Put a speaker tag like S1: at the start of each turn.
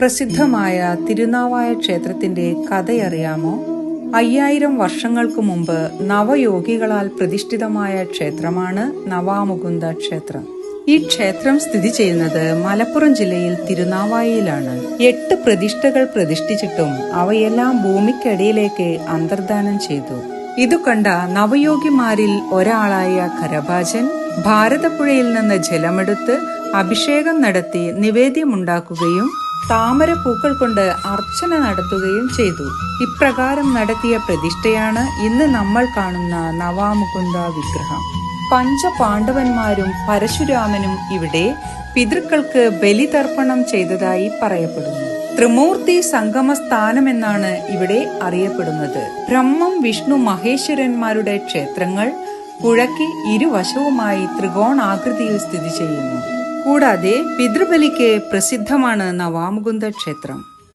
S1: പ്രസിദ്ധമായ തിരുനാവായ ക്ഷേത്രത്തിന്റെ കഥയറിയാമോ? 5000 വർഷങ്ങൾക്ക് മുമ്പ് നവയോഗികളാൽ പ്രതിഷ്ഠിതമായ ക്ഷേത്രമാണ് നവാമുകുന്ദ ക്ഷേത്രം. ഈ ക്ഷേത്രം സ്ഥിതി ചെയ്യുന്നത് മലപ്പുറം ജില്ലയിൽ തിരുനാവായയിലാണ്. 8 പ്രതിഷ്ഠകൾ പ്രതിഷ്ഠിച്ചിട്ടും അവയെല്ലാം ഭൂമിക്കടിയിലേക്ക് അന്തർദാനം ചെയ്തു. ഇതു കണ്ട നവയോഗിമാരിൽ ഒരാളായ ഖരഭാജൻ ഭാരതപ്പുഴയിൽ നിന്ന് ജലമെടുത്ത് അഭിഷേകം നടത്തി നിവേദ്യമുണ്ടാക്കുകയും താമരപ്പൂക്കൾ കൊണ്ട് അർച്ചന നടത്തുകയും ചെയ്തു. ഇപ്രകാരം നടത്തിയ പ്രതിഷ്ഠയാണ് ഇന്ന് നമ്മൾ കാണുന്ന നവാമുകുന്ദ വിഗ്രഹം. പഞ്ചപാണ്ഡവന്മാരും പരശുരാമനും ഇവിടെ പിതൃക്കൾക്ക് ബലിതർപ്പണം ചെയ്തതായി പറയപ്പെടുന്നു. ത്രിമൂർത്തി സംഗമ സ്ഥാനമെന്നാണ് ഇവിടെ അറിയപ്പെടുന്നത്. ബ്രഹ്മം, വിഷ്ണു, മഹേശ്വരന്മാരുടെ ക്ഷേത്രങ്ങൾ പുഴയ്ക്ക് ഇരുവശവുമായി ത്രികോണാകൃതിയിൽ സ്ഥിതി ചെയ്യുന്നു. കൂടാതെ പിതൃബലിക്ക് പ്രസിദ്ധമാണ് നവാമുകുന്ദ ക്ഷേത്രം.